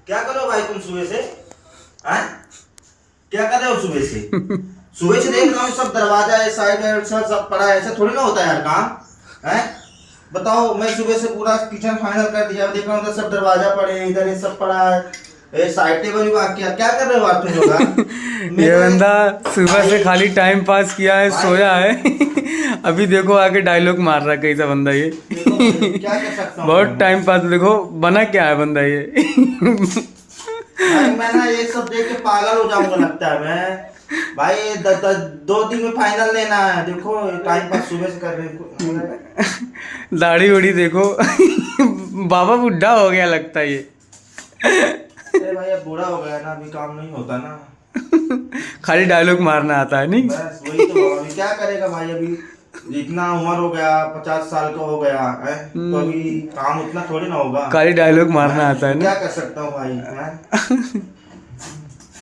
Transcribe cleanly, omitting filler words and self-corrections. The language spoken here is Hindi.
क्या कर रहे हो भाई तुम सुबह से? हैं? क्या कर रहे हो सुबह से? सुबह से देख रहा हूँ सब दरवाजा है, साइड है, सब पड़ा है। ऐसा थोड़ी ना होता है यार काम। हैं? बताओ, मैं सुबह से पूरा किचन फाइनल कर दिया, देख रहा हूँ सब दरवाजा पड़े हैं, इधर ये सब पड़ा है, ये साइड टेबल भी बाकी है। क्या कर रहे हो आप तुम लोग? ये बंदा सुबह से खाली टाइम पास किया है, सोया है। अभी देखो आके डायलॉग मार रहा है कैसा बंदा ये। देखो भाई, क्या कर सकता हूँ बहुत मैं? टाइम पास, देखो बना क्या है बंदा ये। भाई मैं ना ये सब देख के पागल हो जाऊंगा लगता है मैं। भाई 2 दिन में फाइनल लेना है। देखो टाइम पास सुबह से कर रहे हो। दाढ़ी उड़ी देखो। बाबा बुढ़ा हो गया लगता है ये। अरे भाई अब बूढ़ा हो गया ना, अभी काम नहीं होता ना। खाली डायलॉग मारना आता है नहीं। बस वही तो, अभी क्या करेगा भाई? अभी इतना उम्र हो गया, 50 साल का हो गया है, तो अभी काम उतना थोड़ी ना होगा। खाली डायलॉग मारना आता है ना। क्या कर सकता हूँ भाई, हैं?